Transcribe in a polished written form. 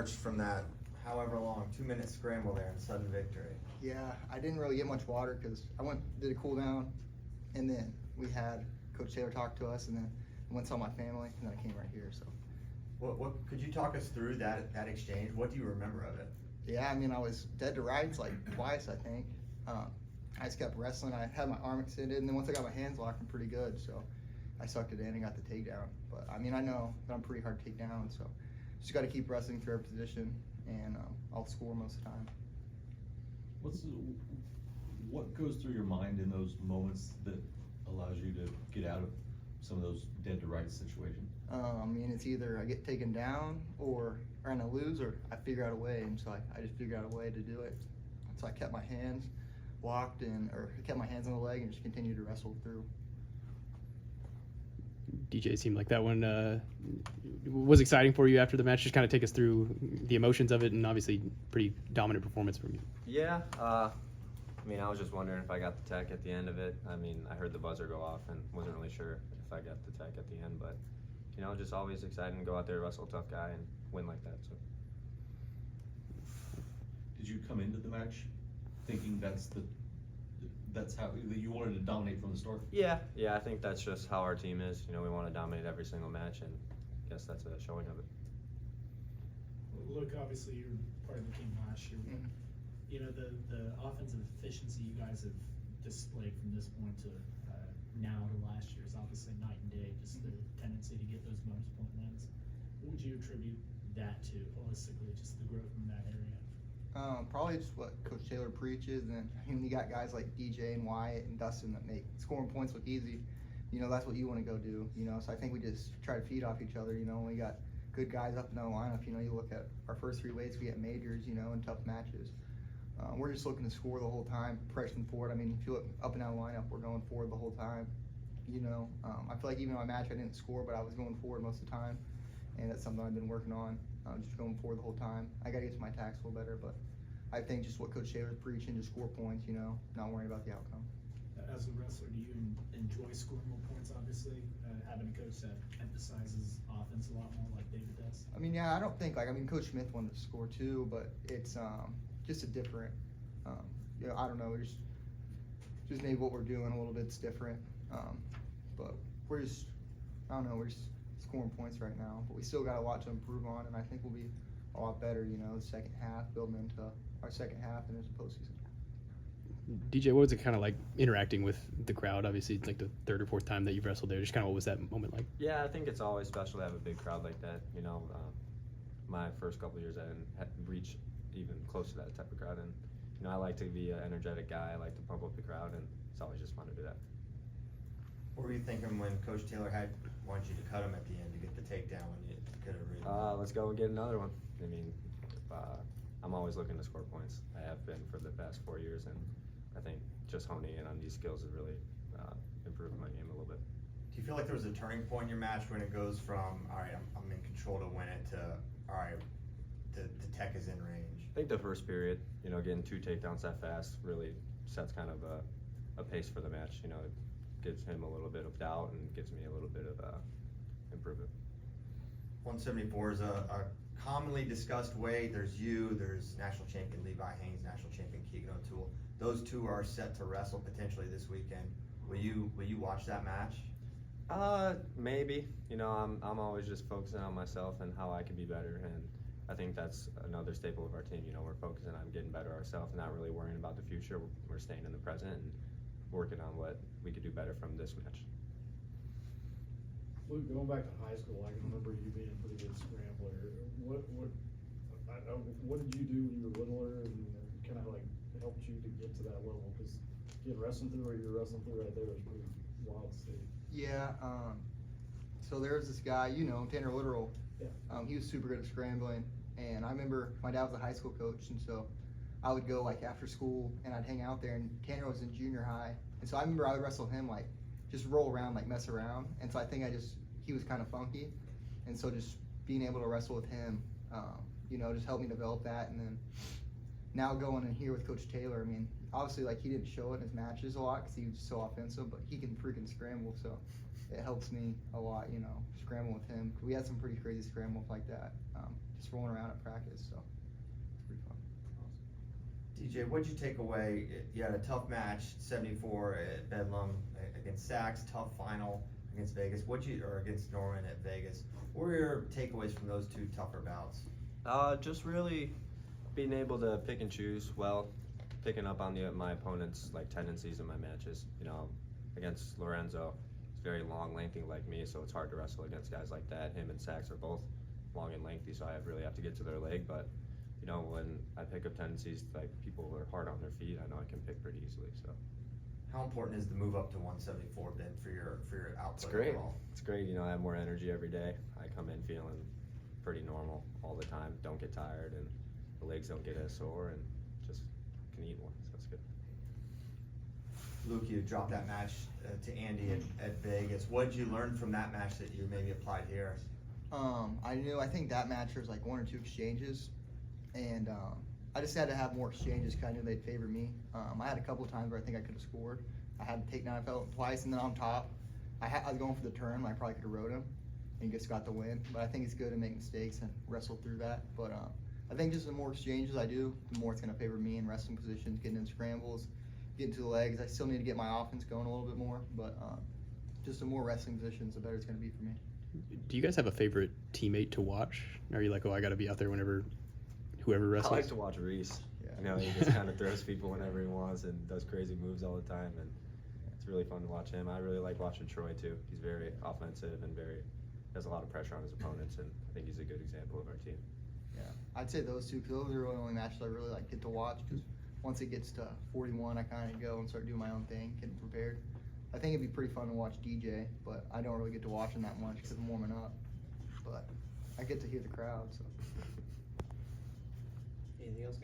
emerged from that however long 2-minute scramble there in sudden victory? Yeah, I didn't really get much water because I did a cool down, and then we had Coach Taylor talk to us, and then I went and saw my family, and then I came right here. So, what could you talk us through that exchange? What do you remember of it? yeah, I mean, I was dead to rights like twice, I think. I just kept wrestling. I had my arm extended, and then once I got my hands locked, I'm pretty good. So I sucked it in and got the takedown. But I mean, I know that I'm pretty hard to take down, so just got to keep wrestling through every position, and I'll score most of the time. What goes through your mind in those moments that allows you to get out of some of those dead to rights situations? I mean, it's either I get taken down or I lose, or I figure out a way, and so I just figured out a way to do it. So I kept my hands locked or kept my hands on the leg and just continued to wrestle through. DJ, seemed like that one was exciting for you after the match. Just kind of take us through the emotions of it, and obviously pretty dominant performance from you. Yeah, I mean, I was just wondering if I got the tech at the end of it. I mean, I heard the buzzer go off and wasn't really sure if I got the tech at the end, but you know, just always excited to go out there, wrestle a tough guy, and win like that. So. Did you come into the match thinking that's how you wanted to dominate from the start? Yeah, I think that's just how our team is. You know, we want to dominate every single match, and I guess that's a showing of it. Look, obviously you're part of the team last year. Mm-hmm. You know, the offensive efficiency you guys have displayed from this point to now to last year is obviously night and day. Just the tendency to get those bonus point wins. What would you attribute that to holistically, just the growth in that area? Probably just what Coach Taylor preaches, and when you got guys like DJ and Wyatt and Dustin that make scoring points look easy, you know, that's what you want to go do, you know. So I think we just try to feed off each other, you know. When we got good guys up in the lineup, you know, you look at our first 3 weights, we get majors, you know, in tough matches. We're just looking to score the whole time, pressing forward. I mean, if you look up and down the lineup, we're going forward the whole time, you know. I feel like even in my match I didn't score, but I was going forward most of the time, and that's something I've been working on, just going forward the whole time. I got to get to my attacks a little better, but I think just what Coach Taylor's preaching, just score points, you know, not worrying about the outcome. As a wrestler, do you enjoy scoring more points, obviously, having a coach that emphasizes offense a lot more like David does? I mean, yeah, I don't think, Coach Smith wanted to score too, but it's just a different, you know, I don't know, just maybe what we're doing a little bit's different. But we're just scoring points right now, but we still got a lot to improve on, and I think we'll be a lot better, you know, the second half, building into our second half and into postseason. DJ, what was it kind of like interacting with the crowd? Obviously, it's like the 3rd or 4th time that you've wrestled there. Just kind of what was that moment like? Yeah, I think it's always special to have a big crowd like that. You know, my first couple of years I didn't reach even close to that type of crowd, and you know, I like to be an energetic guy. I like to pump up the crowd, and it's always just fun to do that. What were you thinking when Coach Taylor wanted you to cut him at the end to get the takedown when you could have really? Let's go and get another one. I mean, I'm always looking to score points. I have been for the past 4 years, and I think just honing in on these skills has really improved my game a little bit. Do you feel like there was a turning point in your match when it goes from, all right, I'm in control to win it, to, all right, the tech is in range? I think the first period, you know, getting 2 takedowns that fast really sets kind of a pace for the match. You know, it gives him a little bit of doubt and gives me a little bit of improvement. 174 is a commonly discussed weight. There's national champion Levi Haynes, national champion Keegan O'Toole. Those two are set to wrestle potentially this weekend. Will you watch that match? Maybe. You know, I'm always just focusing on myself and how I can be better, and I think that's another staple of our team. You know, we're focusing on getting better ourselves, not really worrying about the future. We're staying in the present and working on what we could do better from this match. Luke, going back to high school, I can remember you being a pretty good scrambler. What did you do when you were littler, and kind of like helped you to get to that level? Because getting wrestling through where you're wrestling through right there is pretty wild to see. Yeah. So there's this guy, you know, Tanner Literal. Yeah. He was super good at scrambling, and I remember my dad was a high school coach, and so I would go like after school and I'd hang out there, and Tanner was in junior high, and so I remember I would wrestle him, like just roll around, like mess around, and so I think he was kind of funky, and so just being able to wrestle with him, you know, just helped me develop that. And then now going in here with Coach Taylor, I mean, obviously like he didn't show it in his matches a lot because he was so offensive, but he can freaking scramble, so it helps me a lot, you know, scramble with him. We had some pretty crazy scrambles like that, just rolling around at practice, so it's pretty fun. DJ, what'd you take away? You had a tough match, 74 at Bedlam against Sachs, tough final against Vegas. Or against Norman at Vegas. What were your takeaways from those two tougher bouts? Just really being able to pick and choose well, picking up on my opponent's like tendencies in my matches. You know, against Lorenzo, he's very long, lengthy like me, so it's hard to wrestle against guys like that. Him and Sachs are both long and lengthy, so I really have to get to their leg. But you know, when I pick up tendencies like people who are hard on their feet, I know I can pick pretty easily. So How important is the move up to 174 then for your output? it's great. overall? It's great. You know, I have more energy every day. I come in feeling pretty normal all the time. Don't get tired, and the legs don't get as sore, and just can eat one. So it's good. Luke, you dropped that match to Andy at Vegas. What did you learn from that match that you maybe applied here? I think that match there was like 1 or 2 exchanges, and I just had to have more exchanges because I knew they'd favor me. I had a couple of times where I think I could have scored. I had to take 9 felt twice, and then on top, I was going for the turn. I probably could have rode him and just got the win. But I think it's good to make mistakes and wrestle through that. But I think just the more exchanges I do, the more it's going to favor me in wrestling positions, getting in scrambles, getting to the legs. I still need to get my offense going a little bit more, but just the more wrestling positions, the better it's going to be for me. Do you guys have a favorite teammate to watch? Are you like, oh, I got to be out there whenever whoever wrestles? I like to watch Reese. Yeah. You know, he just kind of throws people whenever he wants and does crazy moves all the time, and it's really fun to watch him. I really like watching Troy too. He's very offensive and has a lot of pressure on his opponents, and I think he's a good example of our team. Yeah, I'd say those two, because those are the only matches I really like get to watch. Because once it gets to 41, I kind of go and start doing my own thing, getting prepared. I think it'd be pretty fun to watch DJ, but I don't really get to watch him that much because I'm warming up. But I get to hear the crowd. So. Anything else, guys?